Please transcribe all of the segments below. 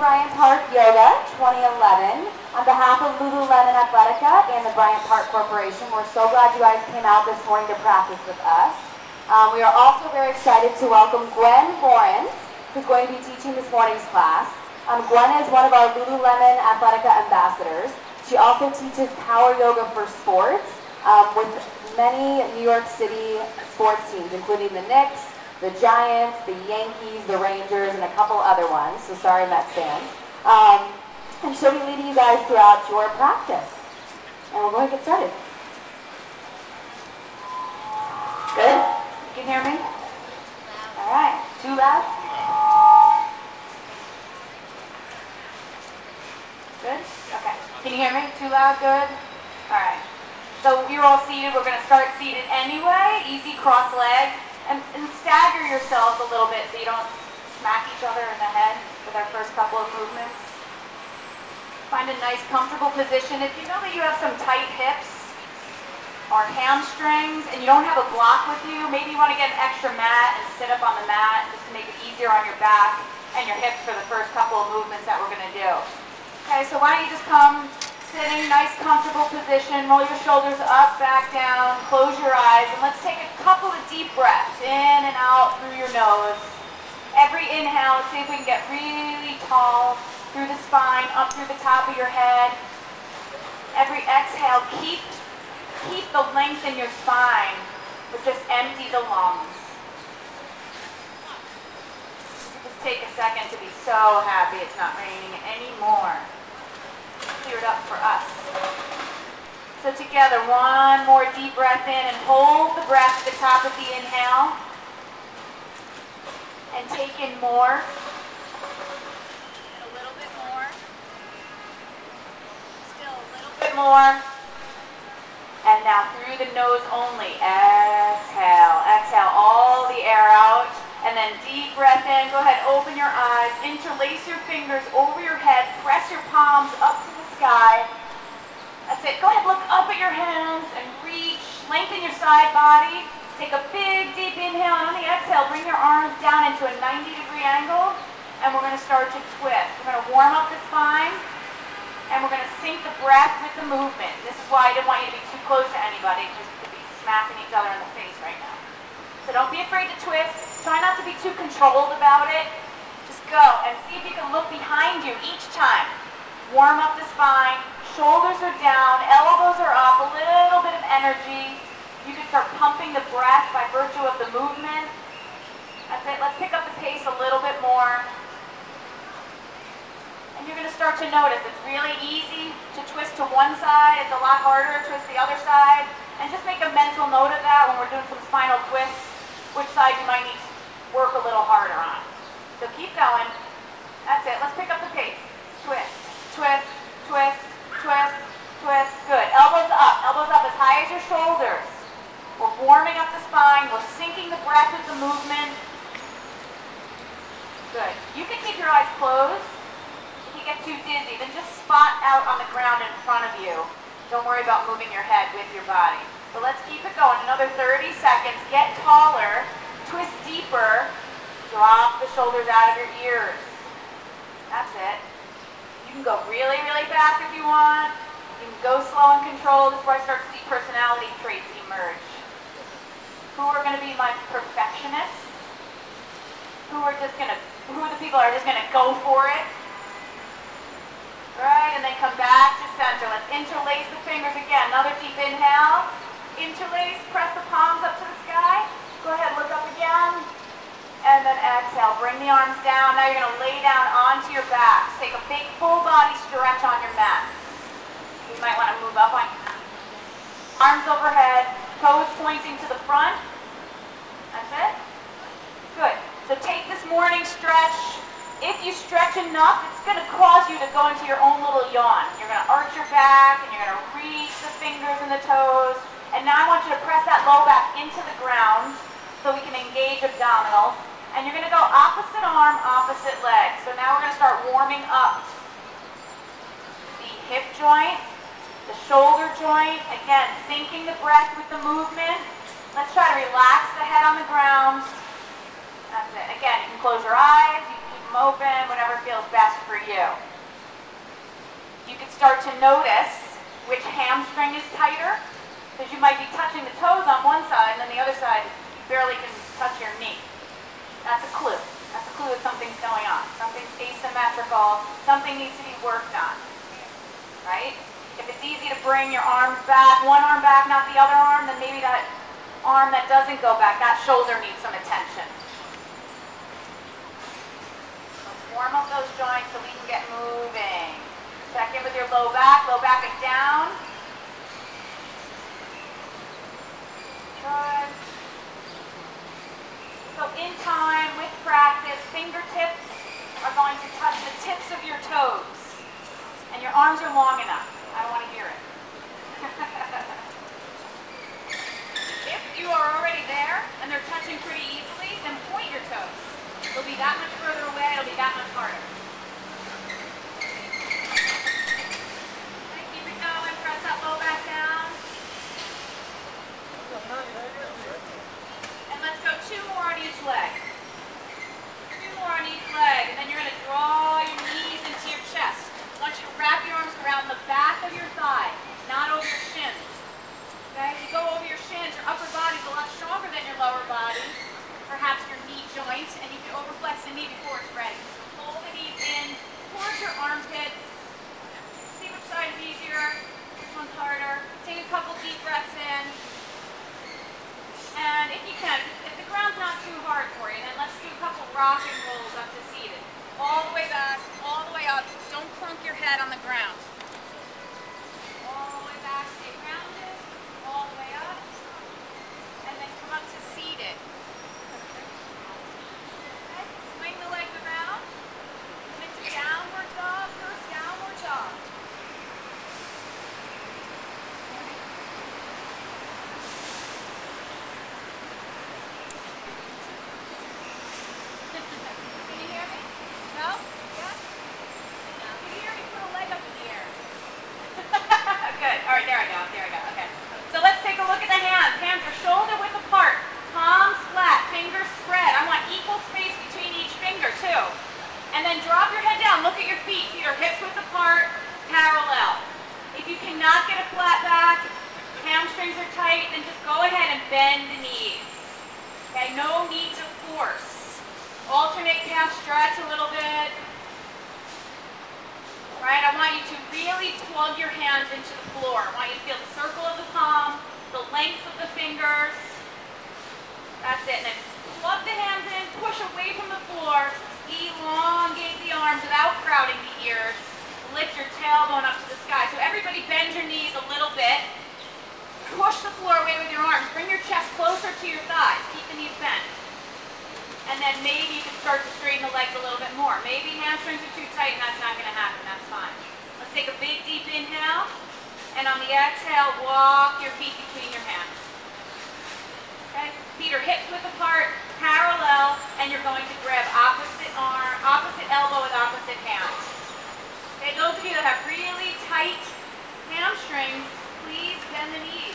Bryant Park Yoga 2011. On behalf of LULULEmon Athletica and the Bryant Park Corporation, we're so glad you guys came out this morning to practice with us. We are also very excited to welcome Gwen, who's going to be teaching this morning's class. Gwen is one of our LULULEmon Athletica ambassadors. She also teaches power yoga for sports with many New York City sports teams, including the Knicks, the Giants, the Yankees, the Rangers, and a couple other ones. So sorry, Mets fans. And she'll be leading you guys throughout your practice. And we'll go ahead and get started. Good? You can hear me? All right. Too loud? Good? Okay. Can you hear me? Too loud? Good? All right. So you're all seated. We're going to start seated anyway. Easy cross leg. And stagger yourself a little bit so you don't smack each other in the head with our first couple of movements. Find a nice comfortable position. If you know that you have some tight hips or hamstrings and you don't have a block with you, maybe you want to get an extra mat and sit up on the mat just to make it easier on your back and your hips for the first couple of movements that we're going to do. Okay, so why don't you just come sitting, nice comfortable position, roll your shoulders up, back down, close your eyes, and let's take a couple of deep breaths in and out through your nose. Every inhale, let's see if we can get really tall through the spine, up through the top of your head. Every exhale, keep the length in your spine, but just empty the lungs. Just take a second to be so happy it's not raining anymore. Cleared up for us. So together, one more deep breath in and hold the breath at the top of the inhale. And take in more. And a little bit more. Still a little bit more. And now through the nose only. Exhale. Exhale all the air out. And then deep breath in. Go ahead, open your eyes. Interlace your fingers over your head. Press your palms up to the sky. That's it. Go ahead, look up at your hands and reach. Lengthen your side body. Take a big, deep inhale. And on the exhale, bring your arms down into a 90-degree angle. And we're going to start to twist. We're going to warm up the spine. And we're going to sync the breath with the movement. This is why I didn't want you to be too close to anybody, because you could be smacking each other in the face right now. So don't be afraid to twist. Try not to be too controlled about it. Just go and see if you can look behind you each time. Warm up the spine. Shoulders are down. Elbows are up. A little bit of energy. You can start pumping the breath by virtue of the movement. That's it. Let's pick up the pace a little bit more. And you're going to start to notice it's really easy to twist to one side. It's a lot harder to twist the other side. And just make a mental note of that when we're doing some spinal twists, which side you might need to work a little harder on. So keep going. That's it. Let's pick up the pace. Twist, twist, twist, twist, twist. Good. Elbows up as high as your shoulders. We're warming up the spine. We're syncing the breath with the movement. Good. You can keep your eyes closed. If you get too dizzy, then just spot out on the ground in front of you. Don't worry about moving your head with your body. So let's keep it going. Another 30 seconds. Get taller. Twist deeper. Drop the shoulders out of your ears. That's it. You can go really, really fast if you want. You can go slow and controlled. This is where I start to see personality traits emerge. Who are going to be my perfectionists? Who are the people who are just going to go for it? Right, and then come back to center. Let's interlace the fingers again. Another deep inhale. Interlace, press the palms up to the sky. Go ahead, look up again. And then exhale, bring the arms down. Now you're going to lay down onto your backs. Take a big full body stretch on your mat. You might want to move up on arms overhead, toes pointing to the front. That's it. Good. So take this morning stretch. If you stretch enough, it's going to cause you to go into your own little yawn. You're going to arch your back, and you're going to reach the fingers and the toes. And now I want you to press that low back into the ground so we can engage abdominals. And you're going to go opposite arm, opposite leg. So now we're going to start warming up the hip joint, the shoulder joint. Again, syncing the breath with the movement. Let's try to relax the head on the ground. That's it. Again, you can close your eyes. You can keep them open, whatever feels best for you. You can start to notice which hamstring is tighter, because you might be touching the toes on one side, and then the other side, you barely can touch your knee. That's a clue. That's a clue that something's going on. Something's asymmetrical. Something needs to be worked on. Right? If it's easy to bring your arms back, one arm back, not the other arm, then maybe that arm that doesn't go back, that shoulder needs some attention. Let's warm up those joints so we can get moving. Check in with your low back. Low back is down. Good. So in time, with practice, fingertips are going to touch the tips of your toes. And your arms are long enough. I don't want to hear it. If you are already there and they're touching pretty easily, then point your toes. They'll be that much further away, it'll be that much harder. Okay, keep it going, press that low back down. And let's go 2 more on each leg. 2 more on each leg, and then you're going to draw your knees into your chest. I want you to wrap your arms around the back of your thigh, not over your shins. Okay? If you go over your shins, your upper body's a lot stronger than your lower body, perhaps your knee joint, and you can overflex the knee before it's ready. Pull the knees in towards your armpits. See which side is easier, which one's harder. Take a couple deep breaths in. And if you can, if the ground's not too hard for you, then let's do a couple rock and rolls up to seated. All the way back, all the way up. Don't clunk your head on the ground. All the way back, stay grounded. All the way up. And then come up to seated. Okay. Swing the legs around. Come into downward dog, first downward dog. Can you hear me? No? Yes? Can you hear me? Put a leg up in the air. Good. All right, there I go. There I go. Okay. So let's take a look at the hands. Hands are shoulder width apart. Palms flat. Fingers spread. I want equal space between each finger, too. And then drop your head down. Look at your feet. Feet are hips width apart, parallel. If you cannot get a flat back, hamstrings are tight, then just go ahead and bend the knees. Okay? No need to force. Alternate calf stretch a little bit. Right, I want you to really plug your hands into the floor. I want you to feel the circle of the palm, the length of the fingers. That's it. And then plug the hands in, push away from the floor, elongate the arms without crowding the ears. Lift your tailbone up to the sky. So everybody bend your knees a little bit. Push the floor away with your arms. Bring your chest closer to your thighs. Keep the knees bent. And then maybe you can start to straighten the legs a little bit more. Maybe hamstrings are too tight and that's not going to happen. That's fine. Let's take a big deep inhale. And on the exhale, walk your feet between your hands. Okay? Feet are hips width apart, parallel, and you're going to grab opposite arm, opposite elbow with opposite hand. Okay, those of you that have really tight hamstrings, please bend the knees.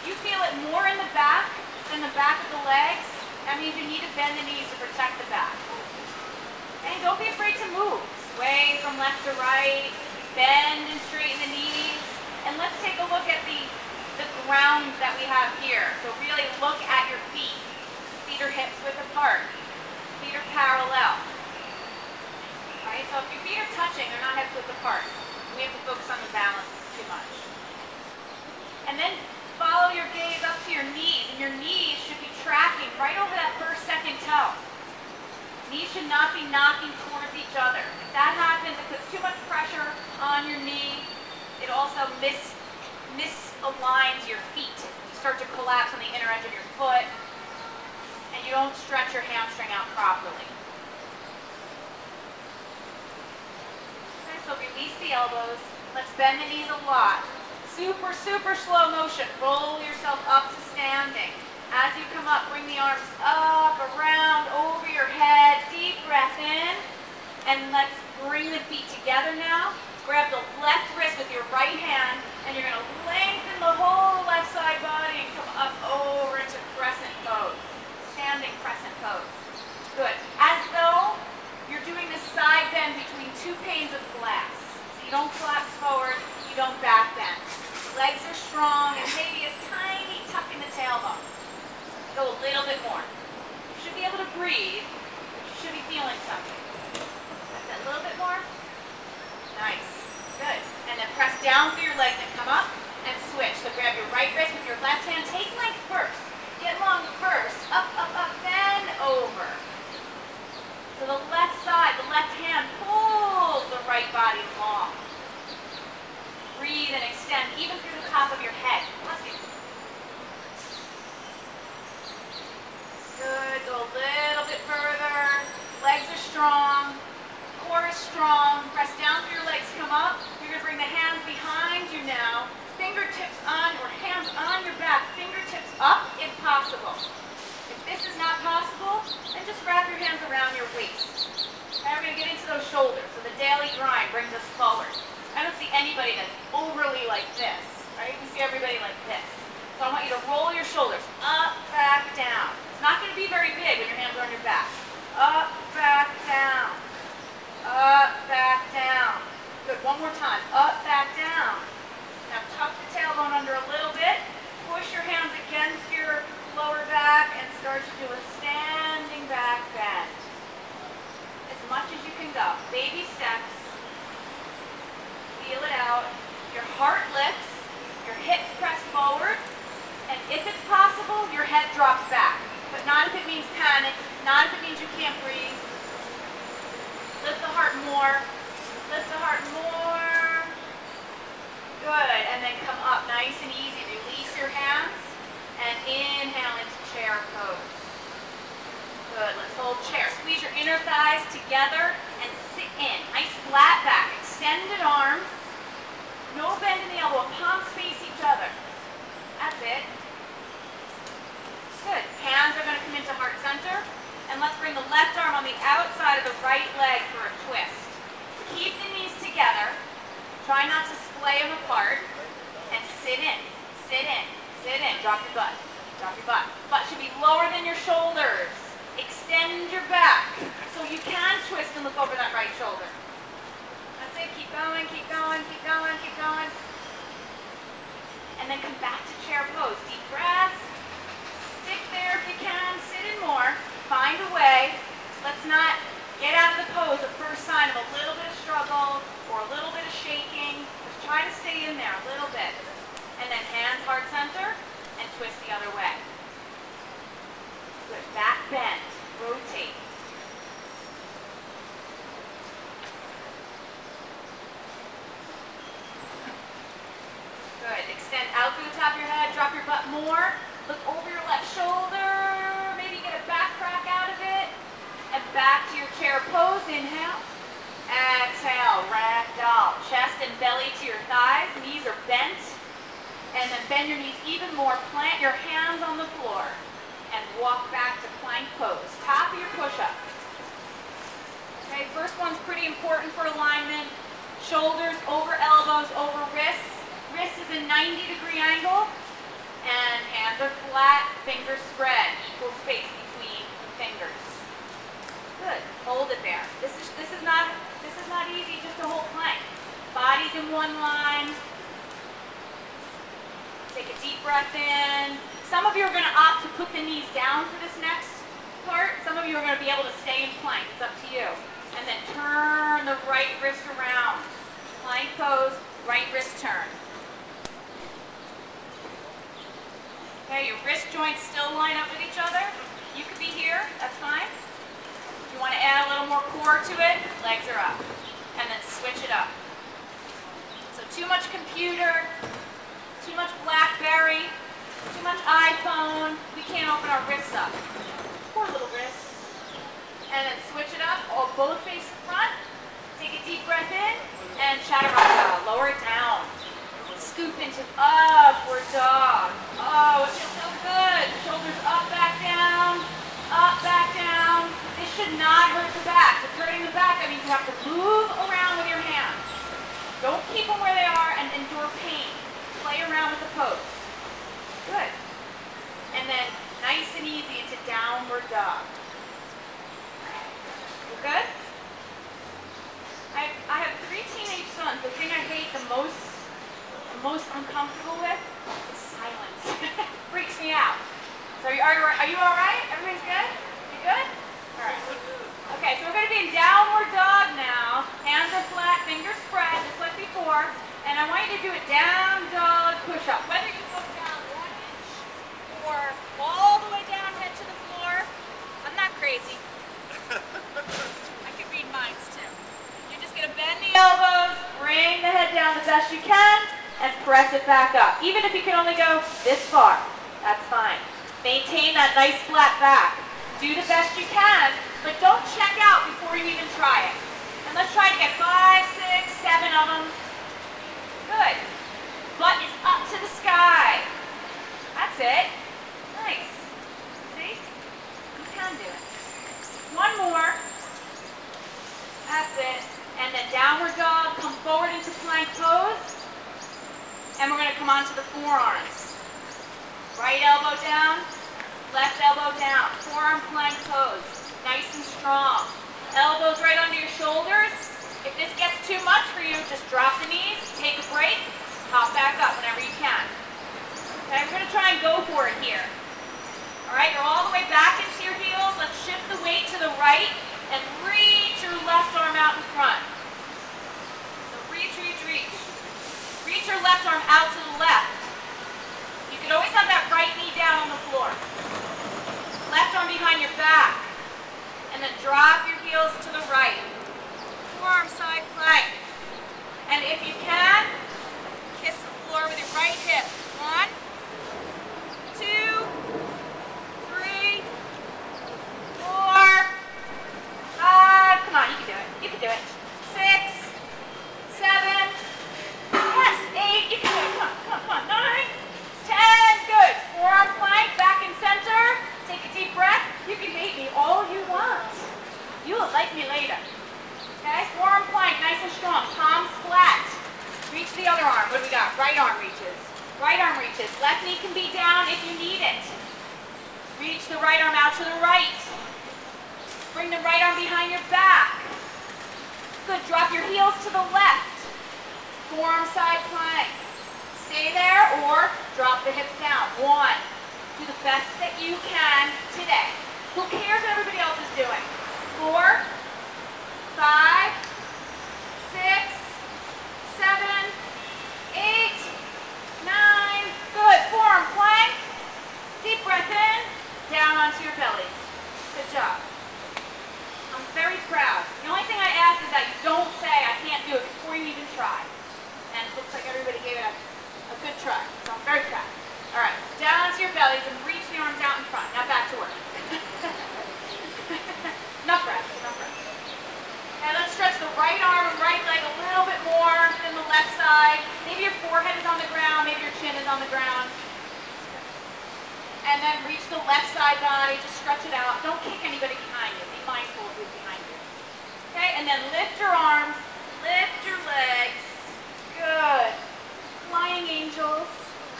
You feel it more in the back than the back of the legs. That means you need to bend the knees to protect the back. And don't be afraid to move. Sway from left to right. Bend and straighten the knees. And let's take a look at the ground that we have here. So really look at your feet. Feet are hips width apart. Feet are parallel. Alright, so if your feet are touching, they're not hips width apart. We have to focus on the balance too much. And then follow your gaze up to your knees, and your knees should be tracking right over that first, second toe. Knees should not be knocking towards each other. If that happens, it puts too much pressure on your knee. It also misaligns your feet. You start to collapse on the inner edge of your foot, and you don't stretch your hamstring out properly. Okay, so release the elbows. Let's bend the knees a lot. Super, super slow motion. Roll yourself up to standing. As you come up, bring the arms up, around, over your head. Deep breath in. And let's bring the feet together now. Grab the left wrist with your right hand, and you're going to lengthen the whole left side body and come up over into crescent pose. Standing crescent pose. Good. As though you're doing 2 panes of glass. So you don't collapse forward, you don't back bend. Legs are strong, and maybe a tiny tuck in the tailbone. Go a little bit more. You should be able to breathe, but you should be feeling something. That's it, a little bit more. Nice. Good. And then press down through your legs and come up and switch. So grab your right wrist with your left hand. Take length first. Get long first. Up, up, up, then over. So the left side, the left hand pulls the right body long. Breathe and extend even through the top of your head. Bless you. Good. Go a little bit further. Legs are strong. Core is strong. Press down through your legs. Come up. You're going to bring the hands behind you now. Fingertips on or hands on your back. Fingertips up if possible. If this is not possible, then just wrap your hands around your waist. Now we're going to get into those shoulders. So the daily grind brings us forward. I don't see anybody that's overly like this. Right? You can see everybody like this. So I want you to roll your shoulders up, back, down. It's not going to be very big when your hands are on your back. Up, back, down. Up, back, down. Good. One more time. Up, back, down. Now tuck the tailbone under a little bit. Push your hands against your lower back and start to do a standing back bend. As much as you can go. Baby steps. Feel it out. Your heart lifts. Your hips press forward. And if it's possible, your head drops back. But not if it means panic. Not if it means you can't breathe. Lift the heart more. Lift the heart more. Good. And then come up nice and easy. Release your hands. And inhale into chair pose. Good. Let's hold chair. Squeeze your inner thighs together and sit in. Nice flat back. Extended arms. No bend in the elbow. Palms face each other. That's it. Good. Hands are going to come into heart center. And let's bring the left arm on the outside of the right leg for a twist. Keep the knees together. Try not to splay them apart. And sit in. Sit in. Sit in. Drop your butt. Drop your butt. Butt should be lower than your shoulders. Extend your back. So you can twist and look over that right shoulder. That's it. Keep going. Keep going. Keep going. Keep going. And then come back to chair pose. Deep breath. Stick there if you can. Sit in more. Find a way. Let's not get out of the pose the first sign of a little bit of struggle or a little bit of shaking. Just try to stay in there a little bit. And then hands heart center and twist the other way. Good. Back bend. Rotate. Good. Extend out through the top of your head. Drop your butt more. Look over your left shoulder. Maybe get a back crack out of it. And back to your chair pose. Inhale. Exhale. Ragdoll. Chest and belly to your thighs. Knees are bent. And then bend your knees even more. Plant your hands on the floor. And walk back to plank pose. Top of your push-up. Okay, first one's pretty important for alignment. Shoulders over elbows, over wrists. Wrist is a 90-degree angle. And hands are flat, fingers spread. Equal space between fingers. Good. Hold it there. This is not easy just to hold plank. Body's in one line. Take a deep breath in. Some of you are going to opt to put the knees down for this next part. Some of you are going to be able to stay in plank. It's up to you. And then turn the right wrist around. Plank pose, right wrist turn. Okay, your wrist joints still line up with each other. You could be here, that's fine. If you want to add a little more core to it, legs are up. And then switch it up. So too much computer, too much BlackBerry, too much iPhone. We can't open our wrists up. Poor little wrists. And then switch it up, both face in front. Take a deep breath in, and chaturanga. Lower it down. Scoop into upward dog. Oh, it feels so good. Shoulders up, back down. Up, back down. This should not hurt the back. If it's hurting the back, that means you have to move around with your hands. Don't keep them where they are and endure pain. Play around with the pose. Good. And then nice and easy into downward dog. You good? All right. most uncomfortable with is silence. Freaks me out. So are you all right? Everybody's good? You good? All right. Okay, so we're going to be in downward dog now. Hands are flat, fingers spread, just like before. And I want you to do a down dog push-up. Whether you go down 1 inch or all the way down, head to the floor. I'm not crazy. I can read minds too. You're just going to bend the elbows, bring the head down the best you can, and press it back up. Even if you can only go this far, that's fine. Maintain that nice flat back. Do the best you can, but don't check out before you even try it. And let's try to get 5, 6, 7 of them. Good. Butt is up to the sky. That's it. Nice. See? You can do it. One more. That's it. And then downward dog, come forward into plank pose. And we're going to come onto the forearms. Right elbow down, left elbow down. Forearm plank pose. Nice and strong. Elbows right under your shoulders. If this gets too much for you, just drop the knees, take a break, hop back up whenever you can. Okay, we're going to try and go for it here. All right, you're all the way back into your heels. Let's shift the weight to the right and reach your left arm out in front. So reach, reach, reach. Reach your left arm out to the left. You can always have that right knee down on the floor. Left arm behind your back. And then drop your heels to the right. Forearm side plank. And if you can, kiss the floor with your right hip. 1, 2, 3, 4, 5. Come on, you can do it. You can do it. 6, 7. Yes, 8. You can do it. Come on, come on, come on. 9, 10. Good. Forearm plank, back in center. Take a deep breath. You can hate me all you want. You will like me later. Okay, forearm plank, nice and strong. Palms flat. Reach the other arm. What do we got? Right arm reaches. Right arm reaches. Left knee can be down if you need it. Reach the right arm out to the right. Bring the right arm behind your back. Good. Drop your heels to the left. Forearm side plank. Stay there or drop the hips down. 1. Do the best that you can today. Who cares what everybody else is doing? 4, 5, 6, 7, 8, 9. Good. Forearm plank. Deep breath in. Down onto your bellies. Good job. I'm very proud. The only thing I ask is that you don't say I can't do it before you even try. And it looks like everybody gave it a good try. So I'm very proud. All right. So down onto your bellies and reach the arms out in front. Now back to work. Enough rest. Enough rest. Okay, let's stretch the right arm and right leg a little bit more than the left side. Maybe your forehead is on the ground, maybe your chin is on the ground. And then reach the left side body, just stretch it out. Don't kick anybody behind you. Be mindful of who's behind you. Okay, and then lift your arms, lift your legs. Good. Flying angels.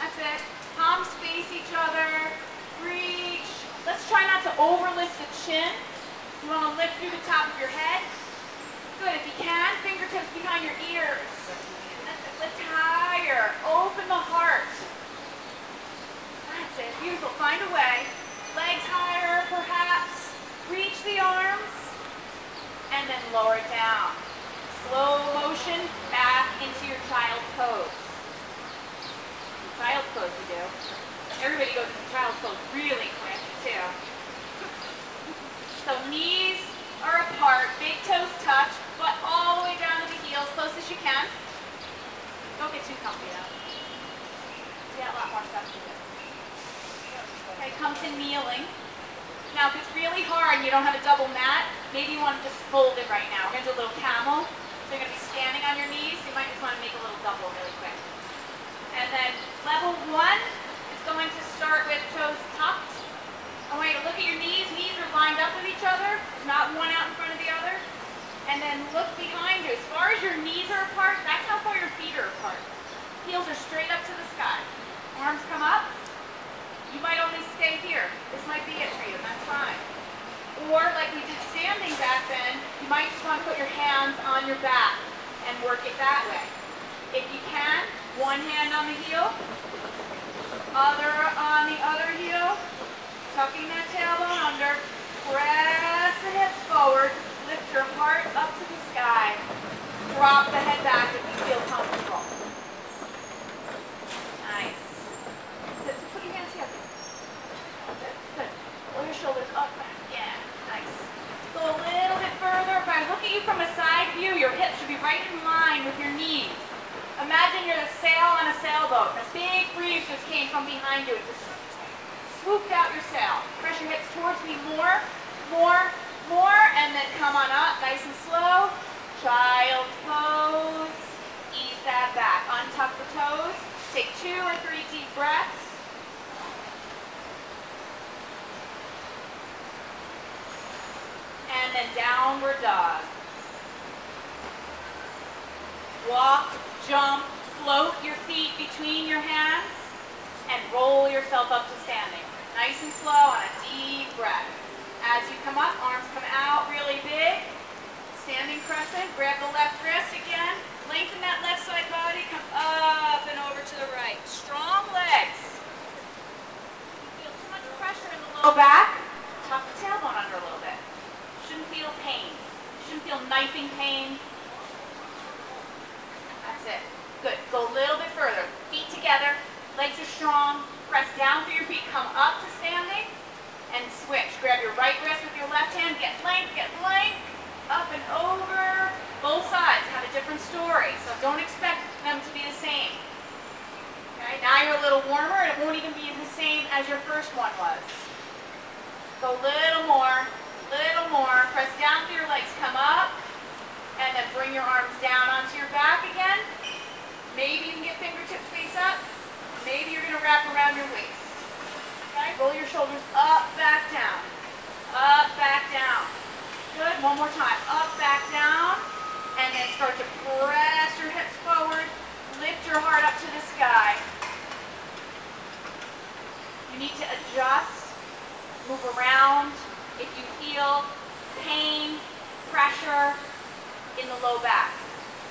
That's it. Palms face each other. Reach. Let's try not to overlift the chin. You want to lift through the top of your head. Good, if you can, fingertips behind your ears. That's it, lift higher, open the heart. That's it, beautiful, find a way. Legs higher, perhaps. Reach the arms, and then lower it down. Slow motion, back into your child pose. Child pose we do. Everybody goes into child pose really quick, too. So knees are apart, big toes touch, butt all the way down to the heels, close as you can. Don't get too comfy though. Yeah, a lot more stuff to do. Okay, come to kneeling. Now if it's really hard and you don't have a double mat, maybe you want to just fold it right now. We're going to do a little camel. So you're going to be standing on your knees, so you might just want to make a little double really quick. And then level 1 is going to start with toes tucked. I want you to look at your knees. Knees are lined up with each other, not one out in front of the other. And then look behind you. As far as your knees are apart, that's how far your feet are apart. Heels are straight up to the sky. Arms come up. You might only stay here. This might be it for you. That's fine. Or like we did standing back then, you might just want to put your hands on your back and work it that way. If you can, One hand on the heel, other on the other heel, tucking that tailbone under, press the hips forward, lift your heart up to the sky, drop the head back if you feel comfortable. Nice. So put your hands here. Good, good. Pull your shoulders up, back. Yeah, nice. Go a little bit further. If I look at you from a side view, your hips should be right in line with your knees. Imagine you're the sail on a sailboat. A big breeze just came from behind you. It just swooped out your sail. Press your hips towards me more, and then come on up, nice and slow. Child's pose. Ease that back. Untuck the toes. Take 2 or 3 deep breaths. And then downward dog. Walk, jump, float your feet between your hands, and roll yourself up to standing. Nice and slow on a deep breath. As you come up, arms come out really big. Standing crescent, grab the left wrist again. Lengthen that left side body, come up and over to the right. Strong legs. If you feel too much pressure in the low back, tuck the tailbone under a little bit. Shouldn't feel pain. Shouldn't feel knifing pain. That's it. Good. Go a little bit further. Feet together. Legs are strong. Press down through your feet. Come up to standing. And switch. Grab your right wrist with your left hand. Get length. Get length. Up and over. Both sides have a different story. So don't expect them to be the same. Okay. Now you're a little warmer. And it won't even be the same as your first one was. Go a little more. Little more. Press down through your legs. Come up. And then bring your arms down onto your back again. Maybe you can get fingertips face up. Maybe you're going to wrap around your waist. Okay? Roll your shoulders up, back down. Up, back down. Good. One more time. Up, back down. And then start to press your hips forward. Lift your heart up to the sky. You need to adjust, move around. If you feel pain, pressure in the low back,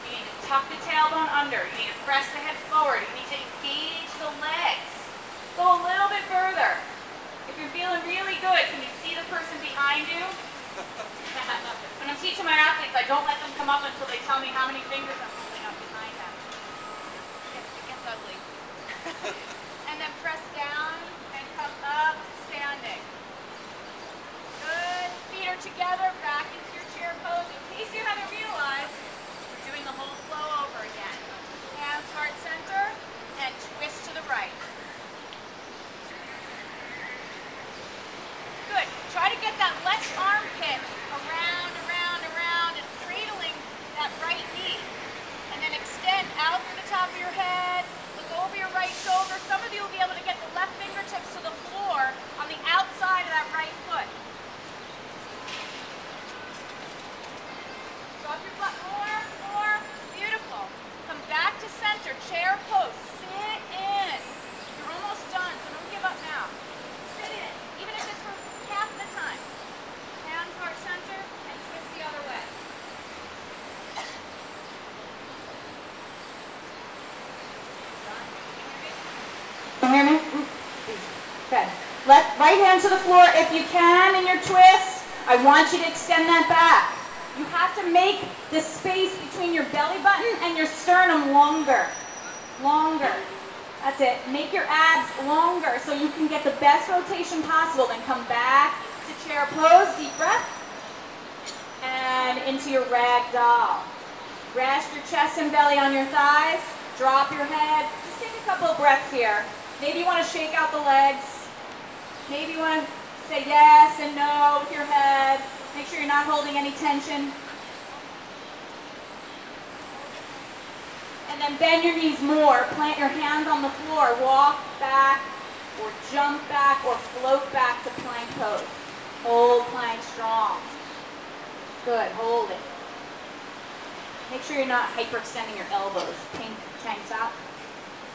you need to tuck the tailbone under. You need to press the hips forward. You need to engage the legs. Go a little bit further. If you're feeling really good, can you see the person behind you? When I'm teaching my athletes, I don't let them come up until they tell me how many fingers I'm holding up behind them. It gets ugly. And then press down and come up to standing. Good. Feet are together, back into your chair pose. In case you haven't realized, we're doing the whole flow over again. Hands heart center and twist to the right. Good. Try to get that left armpit around, and cradling that right knee. And then extend out through the top of your head. Look over your right shoulder. Some of you will be able to get the left fingertips to the floor on the outside of that right foot. Drop your butt more. Beautiful. Come back to center, chair pose. Sit in. You're almost done, so don't give up now. Sit in, even if it's for half the time. Hands heart center and twist the other way. Can you hear me? Good. Right hand to the floor if you can in your twist. I want you to extend that back. You have to make the space between your belly button and your sternum longer. Longer. That's it. Make your abs longer so you can get the best rotation possible. Then come back to chair pose. Deep breath. And into your rag doll. Rest your chest and belly on your thighs. Drop your head. Just take a couple of breaths here. Maybe you want to shake out the legs. Maybe you want to say yes and no with your head. Make sure you're not holding any tension. And then bend your knees more. Plant your hands on the floor. Walk back or jump back or float back to plank pose. Hold plank strong. Good. Hold it. Make sure you're not hyperextending your elbows. Pink tank top.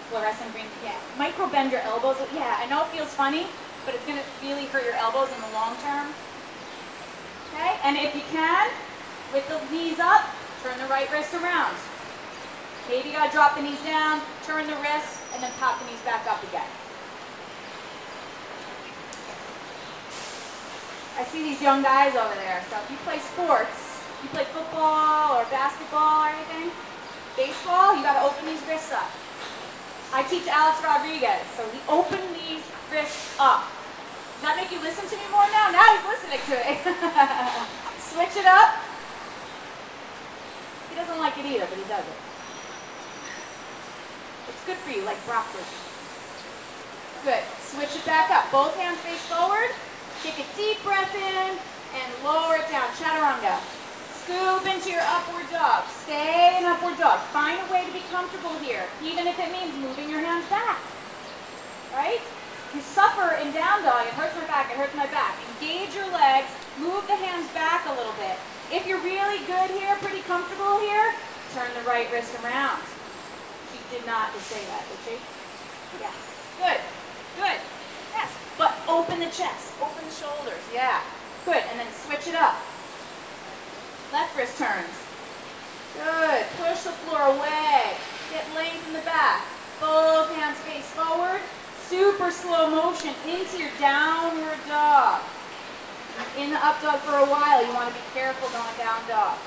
Fluorescent green. Yeah. Micro bend your elbows. Yeah, I know it feels funny, but it's going to really hurt your elbows in the long term. Okay, and if you can, with the knees up, turn the right wrist around. Maybe you gotta drop the knees down, turn the wrists, and then pop the knees back up again. I see these young guys over there, so if you play sports, you play football or basketball or anything, baseball, you gotta open these wrists up. I teach Alex Rodriguez, so he opened these wrists up. Does that make you listen to me more now? Now he's listening to it. Switch it up. He doesn't like it either, but he does it. It's good for you, like broccoli. Good. Switch it back up. Both hands face forward. Take a deep breath in and lower it down. Chaturanga. Scoop into your upward dog. Stay in upward dog. Find a way to be comfortable here, even if it means moving your hands back. Right? You suffer in down dog. It hurts my back. It hurts my back. Engage your legs. Move the hands back a little bit. If you're really good here, pretty comfortable here, turn the right wrist around. She did not just say that, did she? Yes. Good. Good. Yes. But open the chest. Open the shoulders. Yeah. Good. And then switch it up. Left wrist turns. Good. Push the floor away. Get length in the back. Both hands face forward. Super slow motion into your downward dog. In the up dog for a while, you want to be careful going down dog.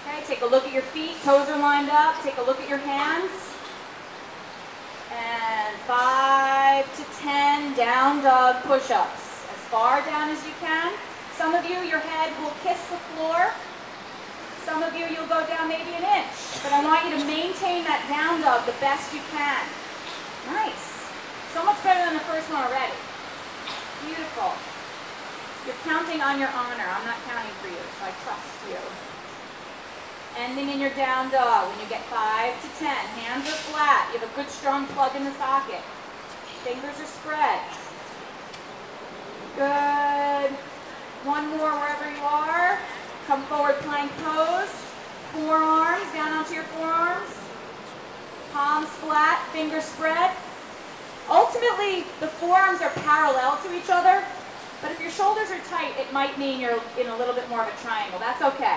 Okay, take a look at your feet. Toes are lined up. Take a look at your hands. And 5 to 10 down dog push-ups. As far down as you can. Some of you, your head will kiss the floor. Some of you, you'll go down maybe an inch. But I want you to maintain that down dog the best you can. Nice. So much better than the first one already. Beautiful. You're counting on your honor. I'm not counting for you, so I trust you. Ending in your down dog when you get 5 to 10. Hands are flat. You have a good strong plug in the socket. Fingers are spread. Good. One more wherever you are. Come forward, plank pose. Forearms down onto your forearms. Palms flat, fingers spread. Ultimately, the forearms are parallel to each other, but if your shoulders are tight, it might mean you're in a little bit more of a triangle. That's okay.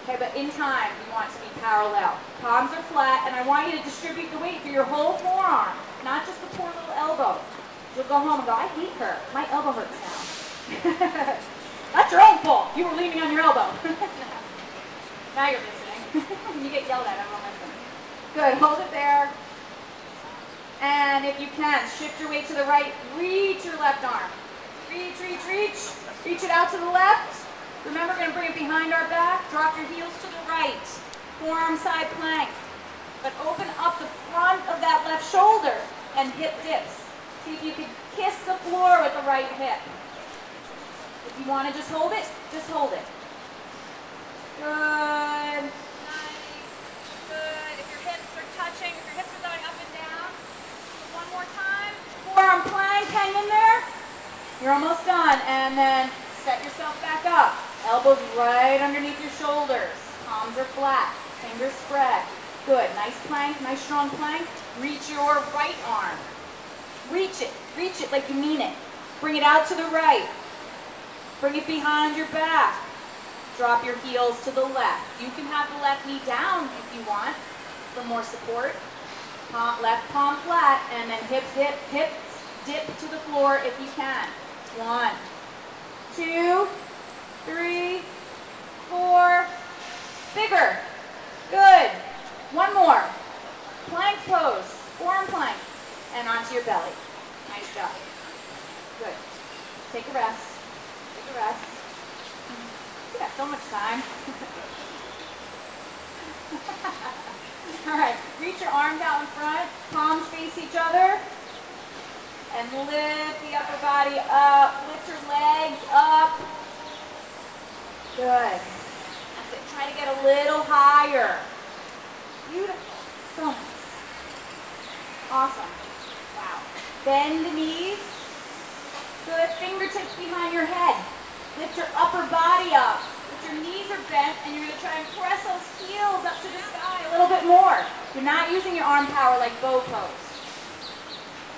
Okay, but in time, you want to be parallel. Palms are flat, and I want you to distribute the weight through your whole forearm, not just the poor little elbows. You'll go home and go, I hate her. My elbow hurts now. That's your own fault. You were leaning on your elbow. Now you're listening. You get yelled at, everyone listen. Good, hold it there. And if you can, shift your weight to the right. Reach your left arm. Reach, reach, reach. Reach it out to the left. Remember, we're going to bring it behind our back. Drop your heels to the right. Forearm side plank. But open up the front of that left shoulder and hip dips. See if you can kiss the floor with the right hip. If you want to just hold it, just hold it. Good. Nice. Good. If your hips are touching, if your hips are going up and down. One more time. Forearm plank, hang in there. You're almost done. And then set yourself back up. Elbows right underneath your shoulders. Palms are flat. Fingers spread. Good. Nice plank, nice strong plank. Reach your right arm. Reach it like you mean it. Bring it out to the right. Bring it behind your back. Drop your heels to the left. You can have the left knee down if you want for more support. Left palm flat, and then hips dip to the floor if you can. 1, 2, 3, 4. Bigger. Good. One more. Plank pose. Forearm plank. And onto your belly. Nice job. Good. Take a rest. Take a rest. You got so much time. All right. Reach your arms out in front. Palms face each other. And lift the upper body up. Lift your legs up. Good. That's it. Try to get a little higher. Beautiful. So nice. Awesome. Wow. Bend the knees. Good. Fingertips behind your head. Lift your upper body up. If your knees are bent, and you're going to try and press those heels up to the sky a little bit more. You're not using your arm power like bow pose.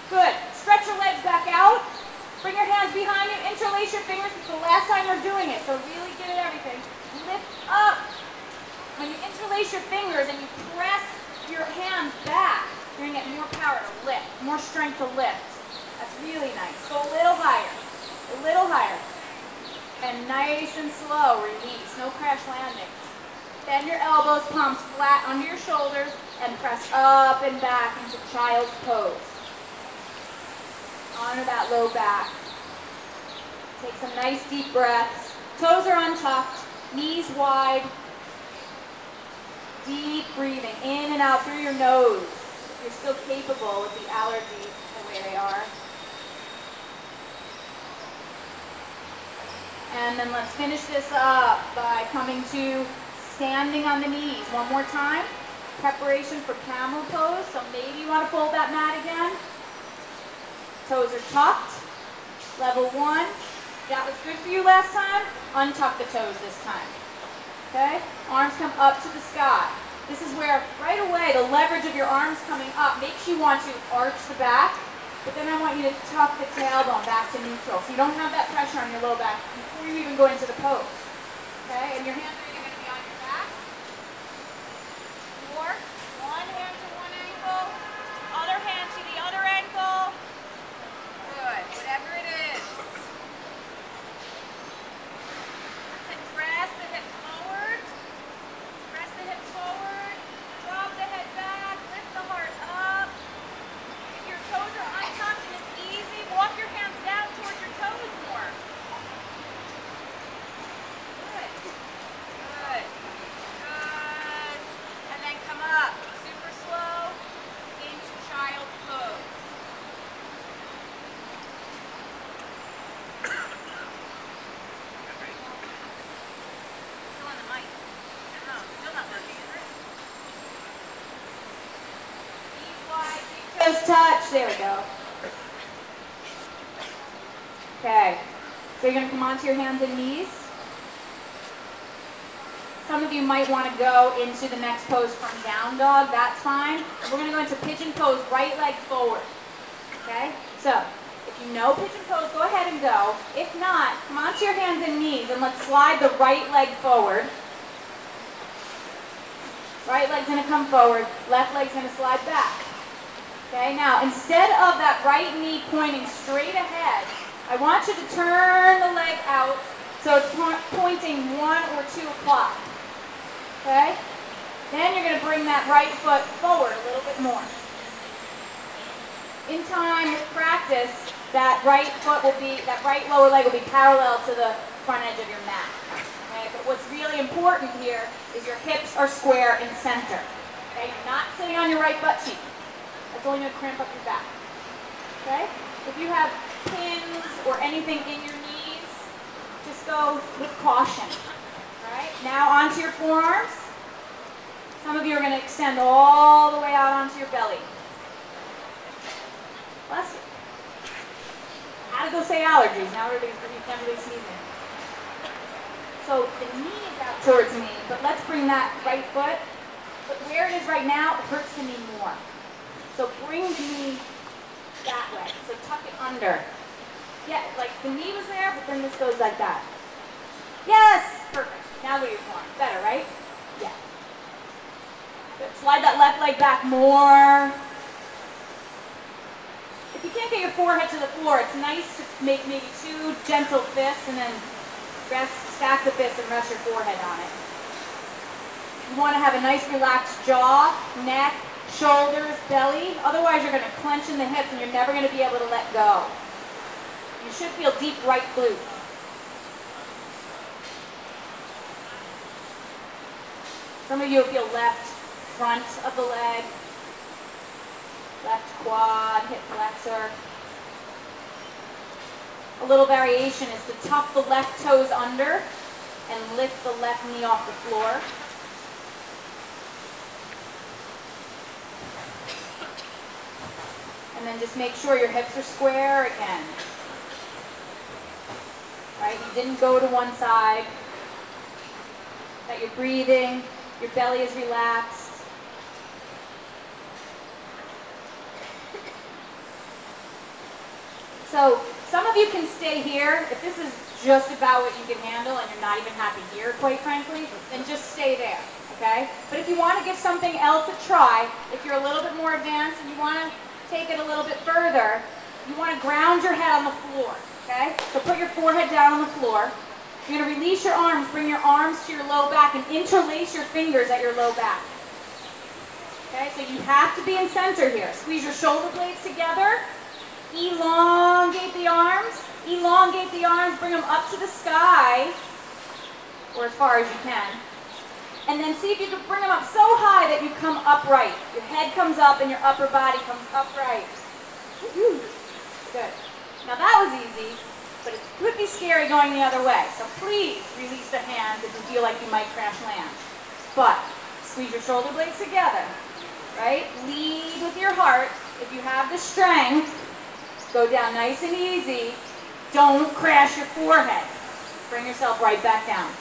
Good. Stretch your legs back out. Bring your hands behind you. Interlace your fingers. It's the last time we're doing it, so really get at everything. Lift up. when you interlace your fingers and you press your hands back, you're going to get more power to lift, more strength to lift. That's really nice. Go a little higher, a little higher. And nice and slow, release, no crash landings. Bend your elbows, palms flat under your shoulders, and press up and back into child's pose. Honor that low back. Take some nice deep breaths. Toes are untucked, knees wide. Deep breathing in and out through your nose. If you're still capable with the allergies the way they are. And then let's finish this up by coming to standing on the knees. One more time. Preparation for camel pose. So maybe you want to fold that mat again. Toes are tucked. Level 1. That was good for you last time. Untuck the toes this time. Okay? Arms come up to the sky. This is where right away the leverage of your arms coming up makes you want to arch the back. But then I want you to tuck the tailbone back to neutral. So you don't have that pressure on your low back before you even go into the pose. Okay? And your hands are either going to be on your back, or one hand to one ankle, other hand to the other ankle. Good. Whatever it is. That's it. Press the hips forward. Press the hips forward. Drop the head back. Lift the heart up. Your toes are untucked and it's easy. Walk your hands down towards your toes more. Good. Good. Good. And then come up. Super slow into child's pose. Still on the mic. No, still not working, is it? Knees wide. Toes touch. There we go. Okay. So you're going to come onto your hands and knees. Some of you might want to go into the next pose from down dog. That's fine. We're going to go into pigeon pose, right leg forward. Okay? So, if you know pigeon pose, go ahead and go. If not, come onto your hands and knees and let's slide the right leg forward. Right leg's going to come forward. Left leg's going to slide back. Okay, now instead of that right knee pointing straight ahead, I want you to turn the leg out so it's pointing 1 or 2 o'clock. Okay? Then you're going to bring that right foot forward a little bit more. In time, with practice, that right foot will be, that right lower leg will be parallel to the front edge of your mat. Okay? But what's really important here is your hips are square in center. Okay? You're not sitting on your right butt cheek. That's only going to cramp up your back. Okay? If you have pins or anything in your knees, just go with caution. Alright? Now onto your forearms. Some of you are going to extend all the way out onto your belly. Bless you. How to go say allergies? Now everybody's sneezing. So the knee is out towards me, but let's bring that right foot. But where it is right now, it hurts the knee more. So bring the knee that way. So tuck it under. Yeah, like the knee was there, but then this goes like that. Yes! Perfect. Now go to your forearm. Better, right? Yeah. Good. Slide that left leg back more. If you can't get your forehead to the floor, it's nice to make maybe 2 gentle fists and then stack the fists and rest your forehead on it. You want to have a nice relaxed jaw, neck, shoulders, belly. Otherwise, you're going to clench in the hips and you're never going to be able to let go. You should feel deep right glute. Some of you will feel left front of the leg, left quad, hip flexor. A little variation is to tuck the left toes under and lift the left knee off the floor. And then just make sure your hips are square again. Right? You didn't go to one side. That you're breathing, your belly is relaxed. So some of you can stay here. If this is just about what you can handle and you're not even happy here, quite frankly, then just stay there. okay? But if you want to give something else a try, if you're a little bit more advanced and you want to take it a little bit further, you want to ground your head on the floor, okay? So put your forehead down on the floor. You're going to release your arms, bring your arms to your low back, and interlace your fingers at your low back. Okay, so you have to be in center here. Squeeze your shoulder blades together. Elongate the arms. Elongate the arms, bring them up to the sky, or as far as you can. And then see if you can bring them up so high that you come upright. Your head comes up and your upper body comes upright. Woo-hoo. Good. Now that was easy, but it could be scary going the other way. So please release the hands if you feel like you might crash land. But squeeze your shoulder blades together, right? Lead with your heart. If you have the strength, go down nice and easy. Don't crash your forehead. Bring yourself right back down.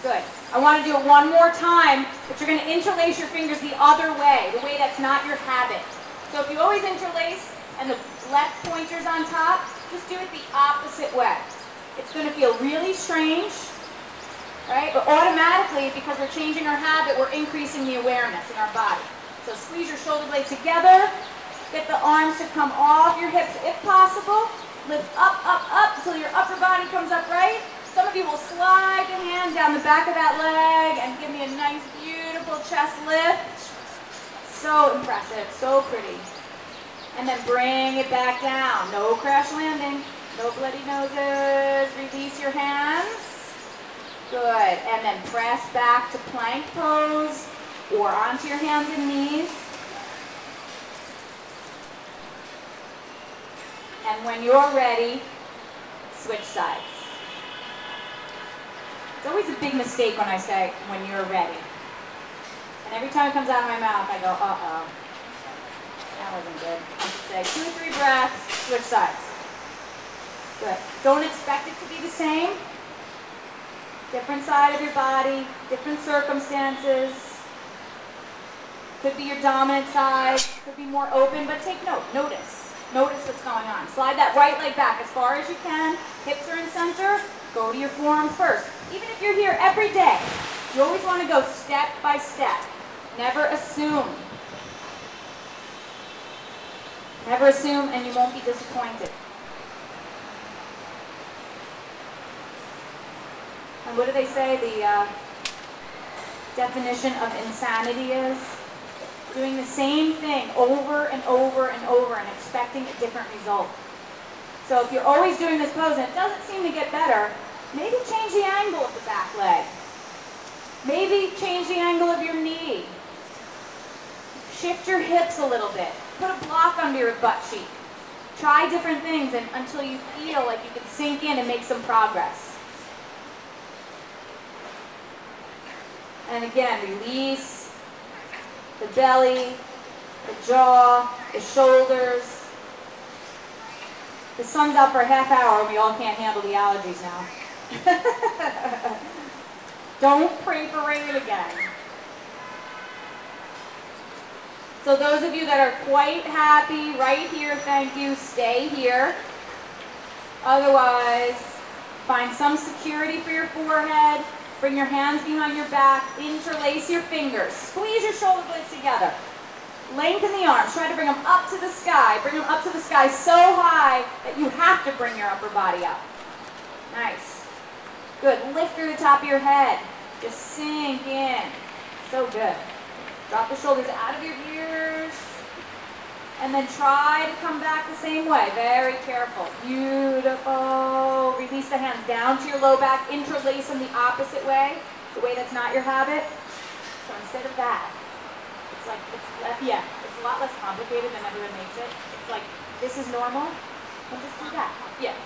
Good. I want to do it one more time, but you're going to interlace your fingers the other way, the way that's not your habit. So if you always interlace and the left pointer's on top, just do it the opposite way. It's going to feel really strange, right? But automatically, because we're changing our habit, we're increasing the awareness in our body. So squeeze your shoulder blades together. Get the arms to come off your hips if possible. Lift up, up, up until your upper body comes up right. Some of you will slide the hand down the back of that leg and give me a nice, beautiful chest lift. So impressive, so pretty. And then bring it back down. No crash landing, no bloody noses. Release your hands. Good. And then press back to plank pose or onto your hands and knees. And when you're ready, switch sides. It's always a big mistake when I say, when you're ready. And every time it comes out of my mouth, I go, uh-oh. That wasn't good. I should say 2 or 3 breaths, switch sides. Good. Don't expect it to be the same. Different side of your body, different circumstances. Could be your dominant side, could be more open, but take note, notice. Notice what's going on. Slide that right leg back as far as you can. Hips are in center. Go to your forearms first. Even if you're here every day, you always want to go step by step. Never assume. Never assume, and you won't be disappointed. And what do they say the definition of insanity is? Doing the same thing over and over and over and expecting a different result. So if you're always doing this pose and it doesn't seem to get better, maybe change the angle of the back leg. Maybe change the angle of your knee. Shift your hips a little bit. Put a block under your butt cheek. Try different things until you feel like you can sink in and make some progress. And again, release the belly, the jaw, the shoulders. The sun's out for a half hour and we all can't handle the allergies now. Don't pray for rain again. So those of you that are quite happy right here, thank you, stay here. Otherwise, find some security for your forehead. Bring your hands behind your back, interlace your fingers, squeeze your shoulder blades together. Lengthen the arms, try to bring them up to the sky. Bring them up to the sky so high that you have to bring your upper body up. Nice. Good, lift through the top of your head. Just sink in. So good. Drop the shoulders out of your ears. And then try to come back the same way. Very careful. Beautiful. Release the hands down to your low back. Interlace them the opposite way. The way that's not your habit. So instead of that, it's like, it's a lot less complicated than everyone makes it. It's like, this is normal. And just do that. Yeah.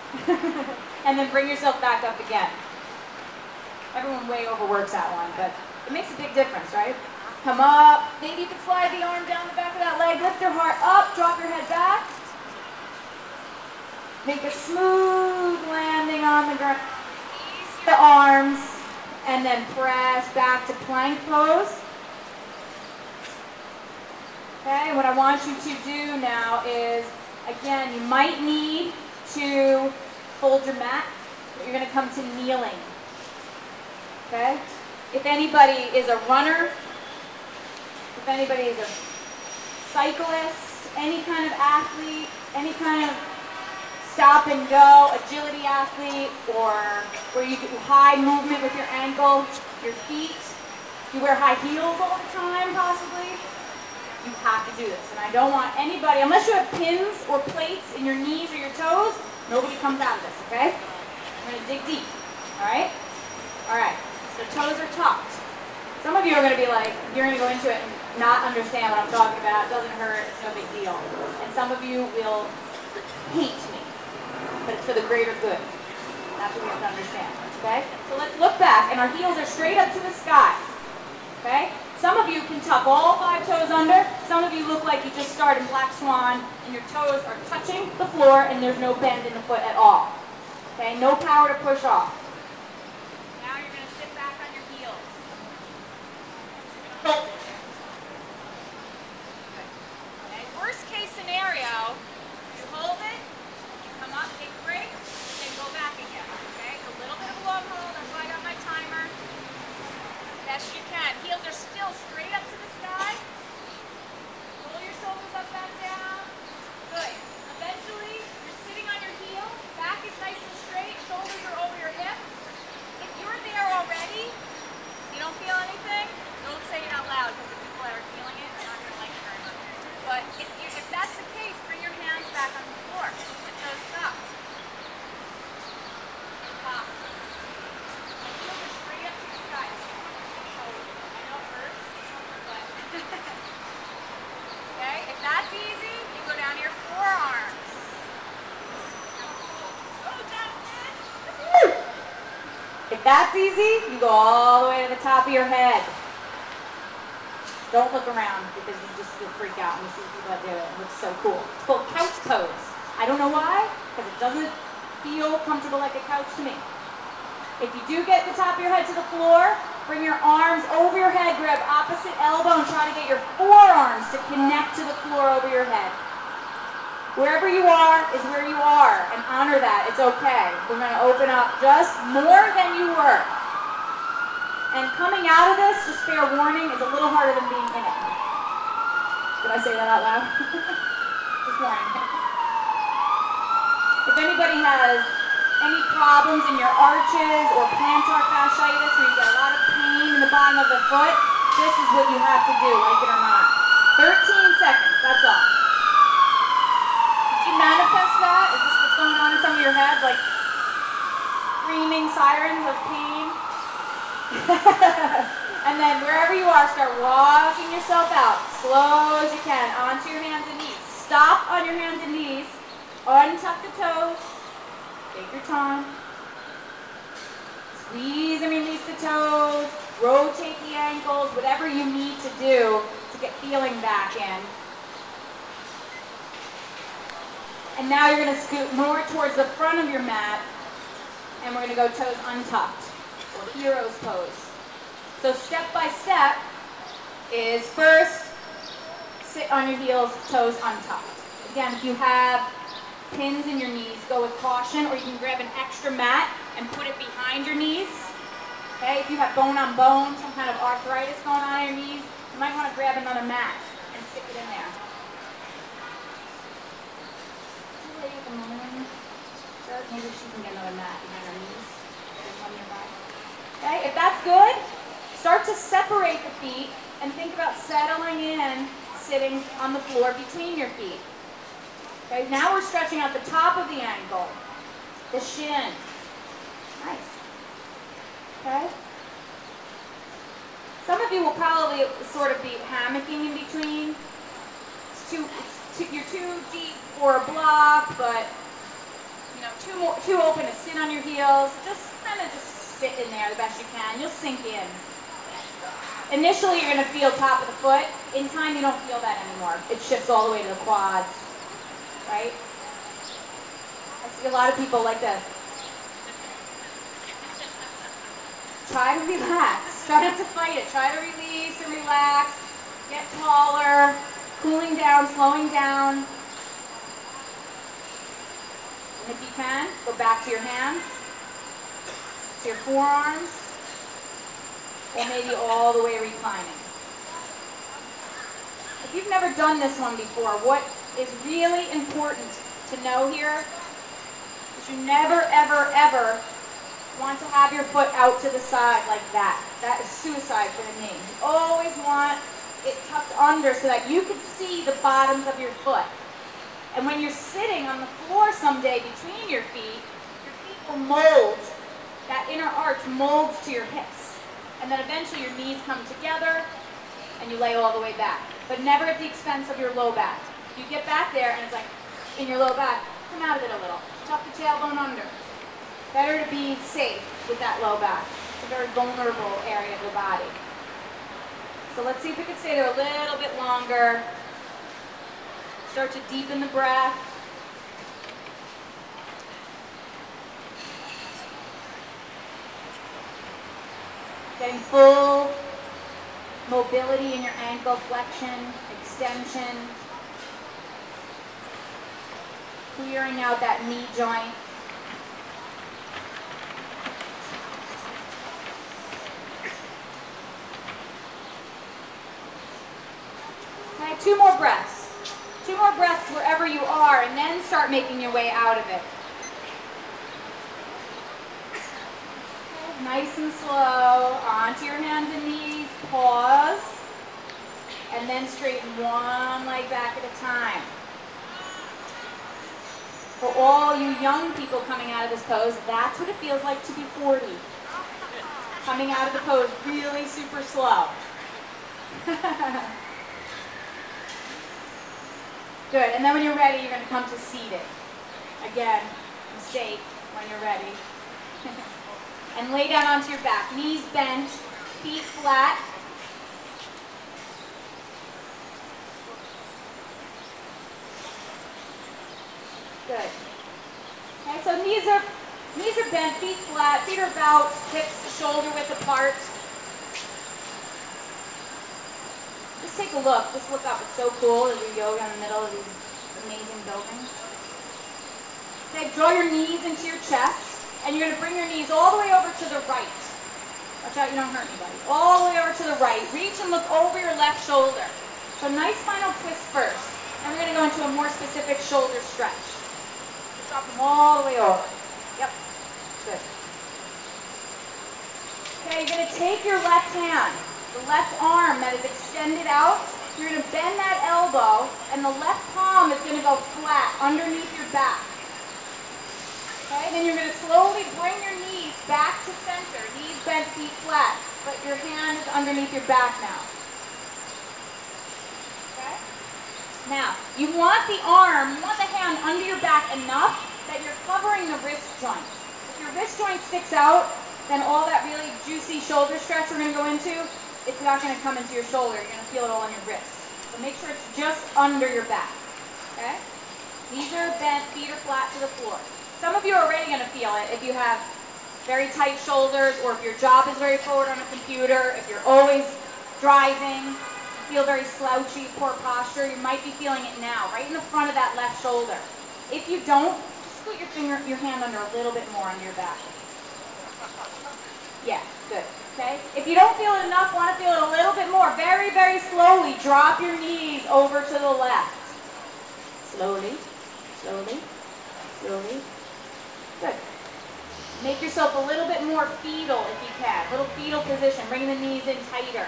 And then bring yourself back up again. Everyone way overworks that one, but it makes a big difference, right? Come up. Maybe you can slide the arm down the back of that leg. Lift your heart up. Drop your head back. Make a smooth landing on the ground. Ease the arms. And then press back to plank pose. Okay, what I want you to do now is, again, you might need to fold your mat, but you're going to come to kneeling. Okay? If anybody is a runner, if anybody is a cyclist, any kind of athlete, any kind of stop and go, agility athlete, or where you do high movement with your ankle, your feet, you wear high heels all the time possibly, you have to do this. And I don't want anybody, unless you have pins or plates in your knees or your toes, nobody comes out of this, okay? I'm gonna dig deep, all right? All right, so toes are tucked. Some of you are gonna be like, you're gonna go into it and not understand what I'm talking about. It doesn't hurt, it's no big deal. And some of you will hate me, but it's for the greater good. That's what we have to understand, okay? So let's look back, and our heels are straight up to the sky, okay? Some of you can tuck all 5 toes under. Some of you look like you just started Black Swan, and your toes are touching the floor, and there's no bend in the foot at all, okay? No power to push off. Now you're gonna sit back on your heels. Okay, worst case scenario, you hold it, you come up, take a break, then go back again. Okay, it's a little bit of a long hold, that's why I got my timer. Best you can. Heels are still straight up to the sky. Pull your shoulders up, back down. Good. Eventually, you're sitting on your heel, back is nice and straight, shoulders are over your hips. If you're there already, you don't feel anything, don't say it out loud, because the people that are feeling it are not going to like it very much. But if that's the case, bring your hands back on the floor. Get those tucked. It's possible. My heels are straight up to the sky. I know it hurts, but okay, if that's easy, you go down to your forearms. If that's easy, you go all the way to the top of your head. Don't look around, because you'll freak out when you see people that do it. It looks so cool. It's called couch pose. I don't know why, because it doesn't feel comfortable like a couch to me. If you do get the top of your head to the floor, bring your arms over your head, grab opposite elbow, and try to get your forearms to connect to the floor over your head. Wherever you are is where you are, and honor that. It's okay. We're going to open up just more than you were. And coming out of this, just fair warning, is a little harder than being in it. Did I say that out loud? Just warning. If anybody has any problems in your arches or plantar fasciitis, where you get a lot of pain in the bottom of the foot, this is what you have to do, like it or not. 13 seconds, that's all. Did you manifest that? Is this what's going on in some of your heads, like screaming sirens of pain? And then wherever you are, start walking yourself out, slow as you can, onto your hands and knees. Stop on your hands and knees, untuck the toes, take your time. Squeeze and release the toes, rotate the ankles, whatever you need to do to get feeling back in. And now you're going to scoot more towards the front of your mat, and we're going to go toes untucked, or hero's pose. So step by step is first, sit on your heels, toes untucked. Again, if you have pins in your knees, go with caution, or you can grab an extra mat and put it behind your knees. Okay, if you have bone on bone, some kind of arthritis going on in your knees, you might want to grab another mat and stick it in there. Maybe she can get another mat behind her knees. There's one nearby. Okay, if that's good, start to separate the feet and think about settling in, sitting on the floor between your feet. Okay, now we're stretching out the top of the ankle, the shin. Nice. Okay. Some of you will probably sort of be hammocking in between. You're too deep for a block, but you know, too open to sit on your heels. Just kind of just sit in there the best you can. You'll sink in. Initially, you're going to feel top of the foot. In time, you don't feel that anymore. It shifts all the way to the quads, right? I see a lot of people like this. Try to relax. Try not to fight it. Try to release and relax. Get taller. Cooling down, slowing down. And if you can, go back to your hands, to your forearms. or maybe all the way reclining. If you've never done this one before, what is really important to know here is you never, ever, ever want to have your foot out to the side like that. That is suicide for the knee. You always want it tucked under so that you can see the bottoms of your foot. And when you're sitting on the floor someday between your feet will mold, that inner arch molds to your hips. And then eventually your knees come together and you lay all the way back. But never at the expense of your low back. You get back there and it's like, in your low back, come out of it a little. Tuck the tailbone under. Better to be safe with that low back. It's a very vulnerable area of the body. So let's see if we can stay there a little bit longer. Start to deepen the breath. Getting full mobility in your ankle flexion, extension. Clearing out that knee joint. Okay, 2 more breaths. 2 more breaths wherever you are, and then start making your way out of it. Okay, nice and slow, onto your hands and knees, pause, and then straighten one leg back at a time. For all you young people coming out of this pose, that's what it feels like to be 40. Coming out of the pose really super slow. Good, and then when you're ready, you're going to come to seated. Again, mistake when you're ready. And lay down onto your back, knees bent, feet flat. Good. Okay, so knees are bent, feet flat, feet are about hips shoulder width apart. Just take a look. Just look up. It's so cool to do yoga in the middle of these amazing buildings. Okay, draw your knees into your chest, and you're going to bring your knees all the way over to the right. Watch out you don't hurt anybody. All the way over to the right. Reach and look over your left shoulder. So nice final twist first. And we're going to go into a more specific shoulder stretch. Drop them all the way over. Yep. Good. Okay, you're going to take your left hand, the left arm that is extended out. You're going to bend that elbow, and the left palm is going to go flat underneath your back. Okay, then you're going to slowly bring your knees back to center. Knees bent, feet flat, but your hand is underneath your back now. Okay? Now, you want the hand under your back enough that you're covering the wrist joint. If your wrist joint sticks out, then all that really juicy shoulder stretch we're going to go into, it's not going to come into your shoulder. You're going to feel it all on your wrist. So make sure it's just under your back. Okay? Knees are bent, feet are flat to the floor. Some of you are already going to feel it if you have very tight shoulders, or if your job is very forward on a computer, if you're always driving, you feel very slouchy, poor posture, you might be feeling it now, right in the front of that left shoulder. If you don't, just scoot your hand under a little bit more under your back. Yeah, good. Okay? If you don't feel it enough, want to feel it a little bit more, very, very slowly, drop your knees over to the left. Slowly, slowly, slowly. Good. Make yourself a little bit more fetal if you can. Little fetal position. Bring the knees in tighter.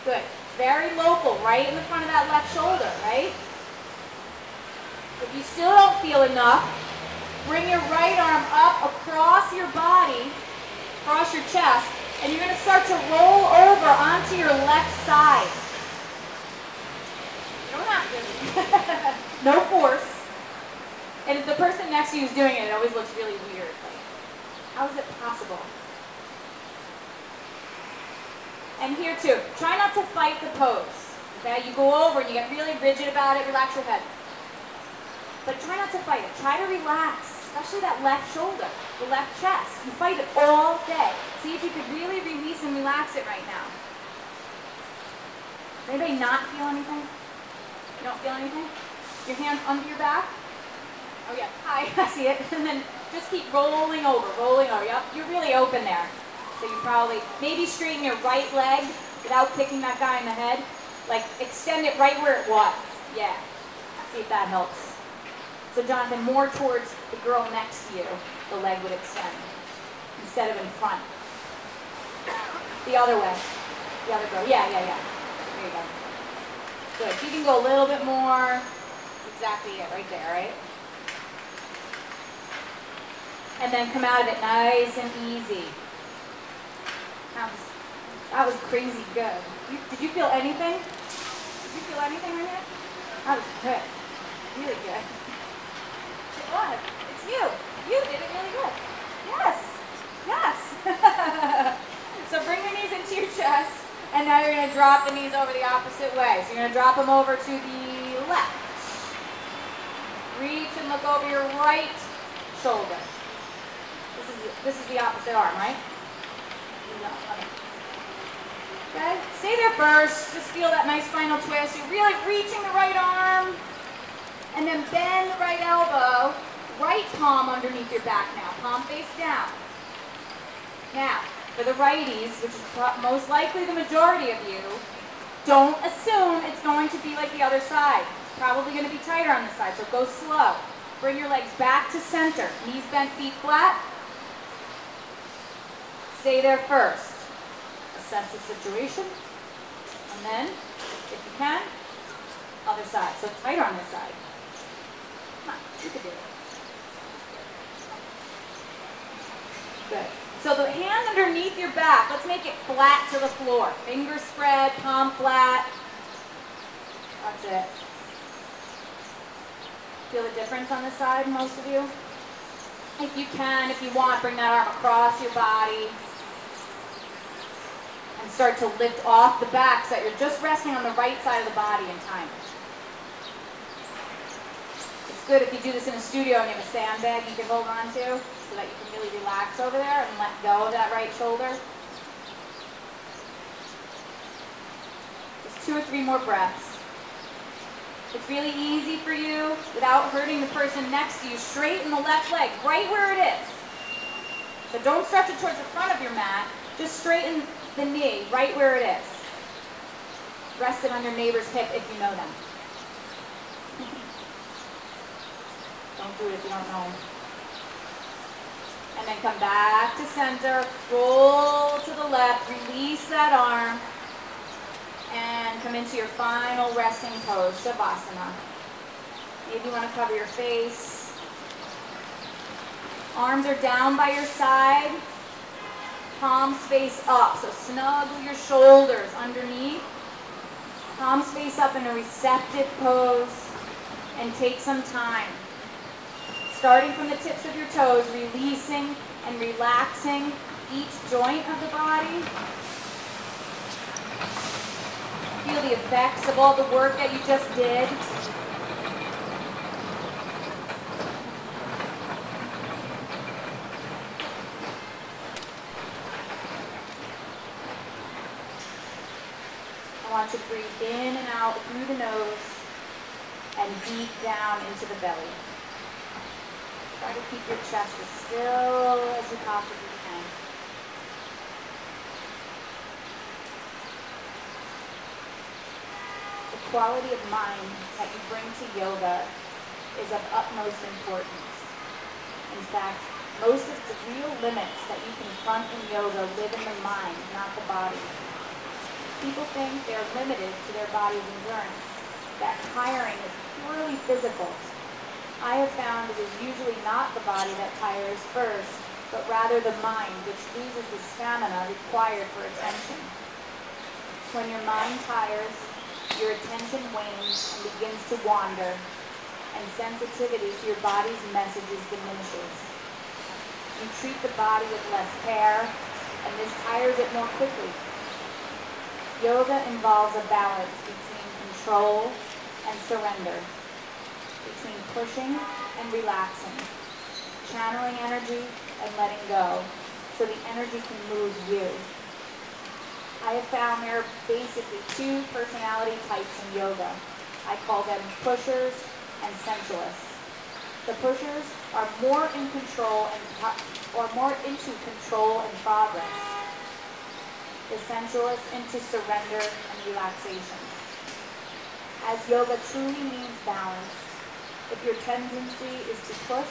Good. Very local, right in the front of that left shoulder, right? If you still don't feel enough, bring your right arm up across your body, across your chest, and you're going to start to roll over onto your left side. You don't have to. No force. And if the person next to you is doing it, it always looks really weird. Like, how is it possible? And here too, try not to fight the pose. Okay, you go over and you get really rigid about it, relax your head. But try not to fight it. Try to relax, especially that left shoulder, the left chest. You fight it all day. See if you could really release and relax it right now. Does anybody not feel anything? You don't feel anything? Your hands under your back? Oh yeah, hi, I see it. And then just keep rolling over, rolling over. Yep, you're really open there. So you probably, maybe straighten your right leg without kicking that guy in the head. Like extend it right where it was. Yeah. See if that helps. So Jonathan, more towards the girl next to you, the leg would extend instead of in front. The other way. The other girl. Yeah. There you go. Good. So you can go a little bit more. Exactly it right there, right? And then come out of it nice and easy. That was crazy good. Did you feel anything? Did you feel anything right here? That was good. Really good. It was. It's you. You did it really good. Yes. So bring your knees into your chest, and now you're going to drop the knees over the opposite way. So you're going to drop them over to the left. Reach and look over your right shoulder. This is the opposite arm, right? Okay. Stay there first. Just feel that nice final twist. You're really reaching the right arm, and then bend the right elbow. Right palm underneath your back now. Palm face down. Now, for the righties, which is most likely the majority of you, don't assume it's going to be like the other side. It's probably going to be tighter on this side, so go slow. Bring your legs back to center. Knees bent, feet flat. Stay there first. Assess the situation. And then, if you can, other side. So tighter on this side. Come on, you can do it. Good. So the hand underneath your back, let's make it flat to the floor. Fingers spread, palm flat. That's it. Feel the difference on this side, most of you? If you can, if you want, bring that arm across your body. And start to lift off the back so that you're just resting on the right side of the body in time. It's good if you do this in a studio and you have a sandbag you can hold on to, so that you can really relax over there and let go of that right shoulder. Just 2 or 3 more breaths. It's really easy for you, without hurting the person next to you, straighten the left leg right where it is. So don't stretch it towards the front of your mat, just straighten the knee right where it is. Rest it on your neighbor's hip if you know them. Don't do it if you don't know them. And then come back to center, roll to the left, release that arm, and come into your final resting pose, Shavasana. Maybe you want to cover your face. Arms are down by your side, palms face up, so snuggle your shoulders underneath. Palms face up in a receptive pose, and take some time. Starting from the tips of your toes, releasing and relaxing each joint of the body. Feel the effects of all the work that you just did. I want you to breathe in and out through the nose and deep down into the belly. Try to keep your chest as still as you possibly can. The quality of mind that you bring to yoga is of utmost importance. In fact, most of the real limits that you confront in yoga live in the mind, not the body. People think they're limited to their body's endurance, that tiring is purely physical. I have found it is usually not the body that tires first, but rather the mind, which loses the stamina required for attention. When your mind tires, your attention wanes and begins to wander, and sensitivity to your body's messages diminishes. You treat the body with less care, and this tires it more quickly. Yoga involves a balance between control and surrender, between pushing and relaxing, channeling energy and letting go, so the energy can move you. I have found there are basically 2 personality types in yoga. I call them pushers and sensualists. The pushers are more in control and more into control and progress. the sensualist into surrender and relaxation. As yoga truly means balance, if your tendency is to push,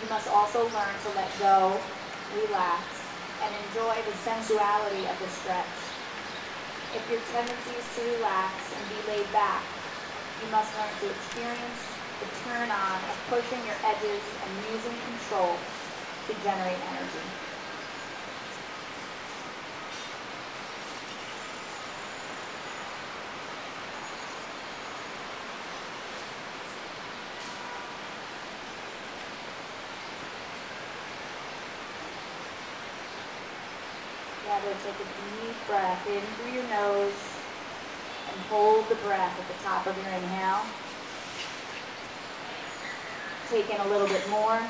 you must also learn to let go, relax, and enjoy the sensuality of the stretch. If your tendency is to relax and be laid back, you must learn to experience the turn on of pushing your edges and using control to generate energy. Together, take a deep breath in through your nose and hold the breath at the top of your inhale. Take in a little bit more.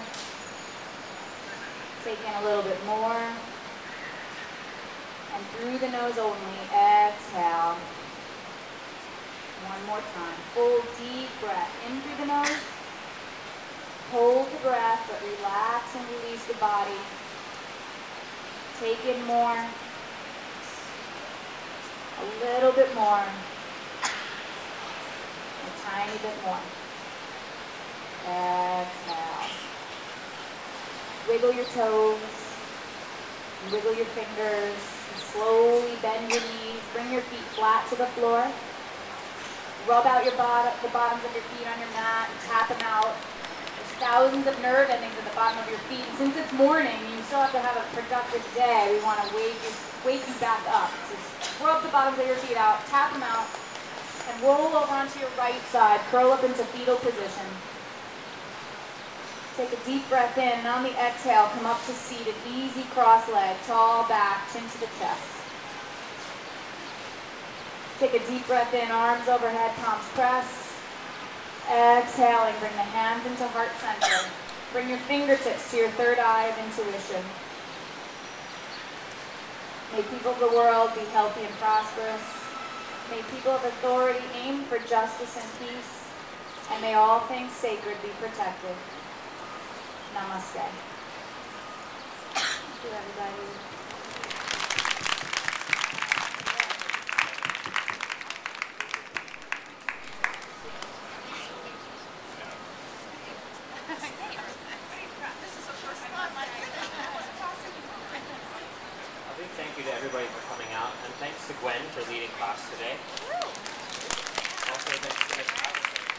Take in a little bit more. And through the nose only, exhale. One more time. Full deep breath in through the nose. Hold the breath, but relax and release the body. Take in more. A little bit more. A tiny bit more. Exhale. Wiggle your toes. Wiggle your fingers. And slowly bend your knees. Bring your feet flat to the floor. Rub out the bottoms of your feet on your mat and tap them out. Thousands of nerve endings at the bottom of your feet. And since it's morning, you still have to have a productive day. We want to wake you back up. So rub the bottoms of your feet out, tap them out, and roll over onto your right side. Curl up into fetal position. Take a deep breath in, and on the exhale, come up to seated, easy cross-leg, tall back, chin to the chest. Take a deep breath in, arms overhead, palms press. Exhaling, bring the hands into heart center. Bring your fingertips to your third eye of intuition. May people of the world be healthy and prosperous. May people of authority aim for justice and peace. And may all things sacred be protected. Namaste. Thank you, everybody. Thank you to everybody for coming out, and thanks to Gwen for leading class today. Also, thanks to Miss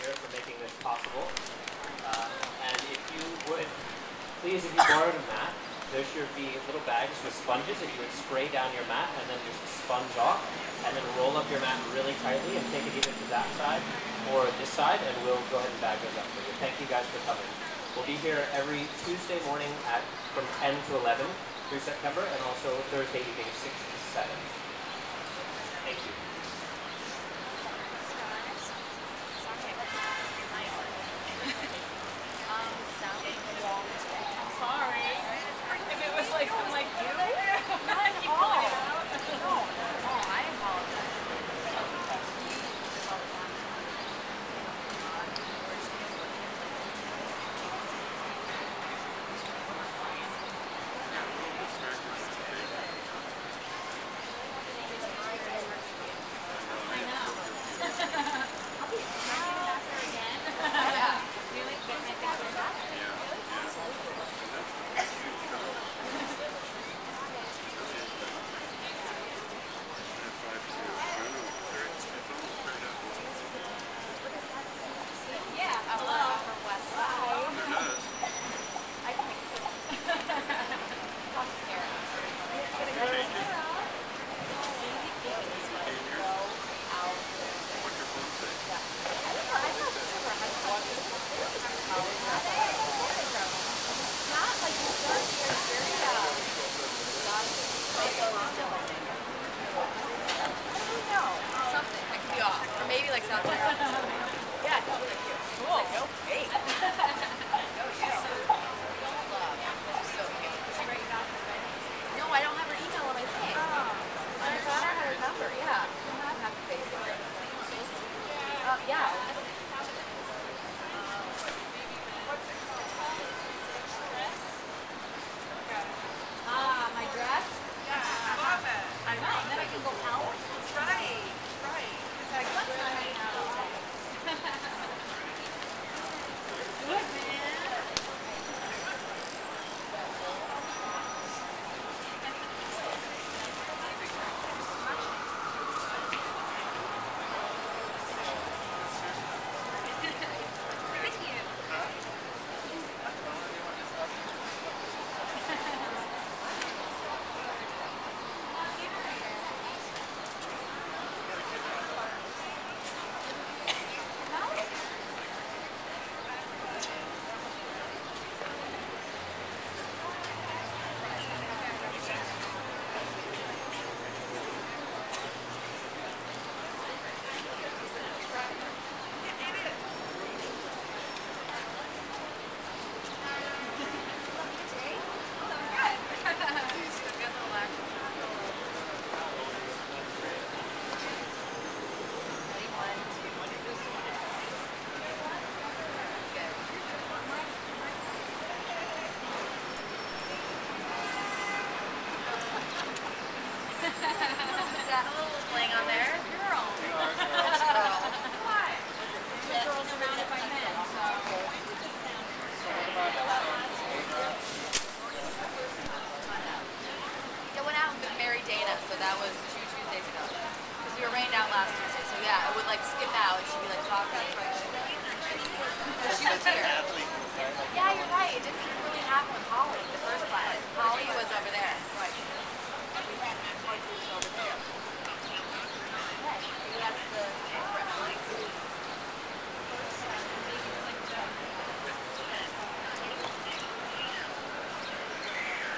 here for making this possible. And if you would, please, if you borrowed a mat, there should be little bags with sponges that you would spray down your mat and then just sponge off, and then roll up your mat really tightly and take it either to that side or this side, and we'll go ahead and bag those up for you. Thank you guys for coming. We'll be here every Tuesday morning from 10 to 11 through September, and also Thursday evening 6 to 7. Thank you. I'm sorry. If it was like, I'm like, you? I keep pulling it out. No, I apologize. Maybe like South Carolina. Yeah, it's really cute. Cool. Like, no, hey. No, you. So cute. Is she right now? No, I don't have her email on my thing. Oh. I thought I had her number. Yeah. I don't have to pay for it. Yeah. My dress? Yeah, I love it. I know, and then I can go out. Right. Because I guess I hang out all day. Good, man. That little playing on there. Girl. Why? The girls surrounded by men, so. I went out with Mary Dana, so that was 2 Tuesdays ago. Because we were rained out last Tuesday, so yeah, I would like skip out and she'd be like talking. So she was here. Yeah, you're right. It didn't really happen with Holly, the first class. Holly was over there. Right. Over there. Okay, maybe that's the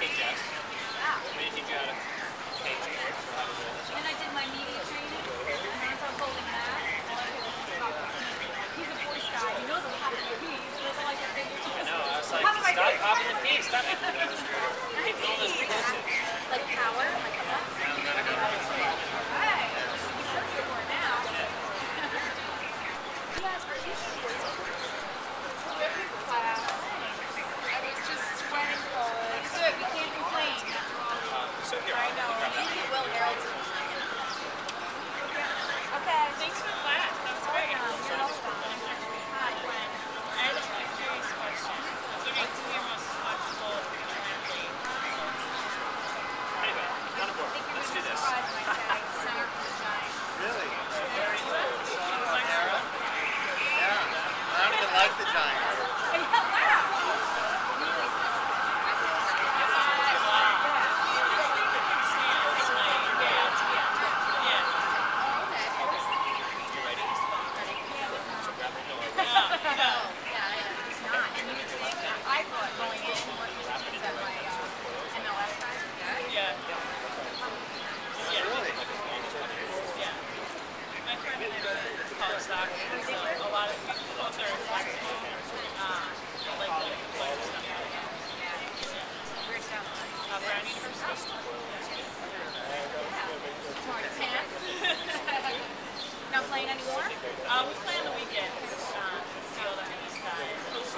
Hey Jess, we did teach you how to pay change or how to do this. Then I did my media training, and once I'm holding that, he's a Boy Scout. He knows how to do peas. He knows all I can figure. I know, I was like, stop copying the piece, stop making all those weaknesses. like power, like a box. Alright. You should be more now. Yes, but you should be class. I was just sweating cold. It's good, we can't complain. So here, I know. Maybe Will Harrelson. Okay. Thanks for the class. That was great. You're welcome. Hi, Gwen. I had a curious question. What makes you your most flexible athlete? anyway, on the board. Let's do this. Surprised when I say center for the Giants. Really? Flexible? Yeah. I don't even like the Giants. Not playing anymore? We play on the weekends. It's field on the east side. A little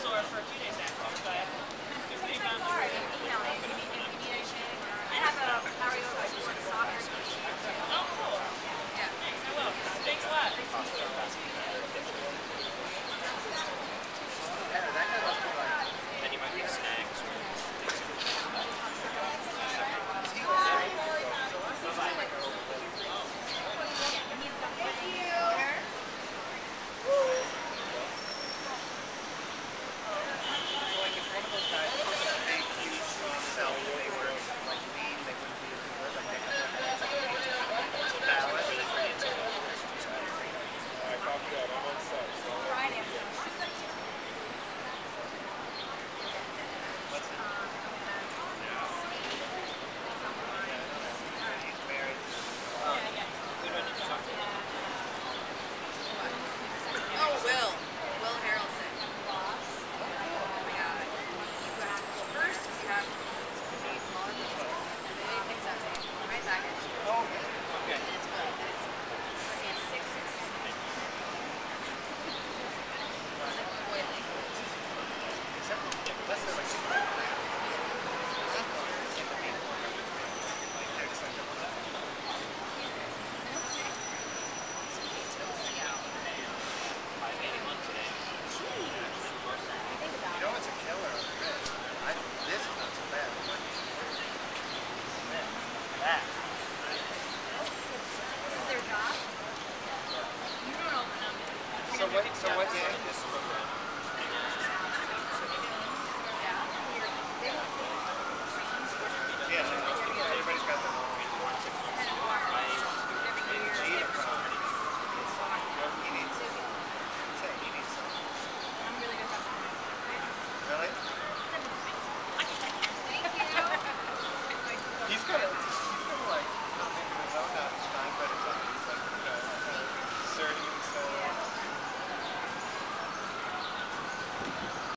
sore for a few days after, but it's pretty fun. Sorry, email me if you need anything. I have a karaoke sport soccer team. Oh, cool. Yeah. Thanks, I will. Thanks a lot. Then you might get snacks or what's This program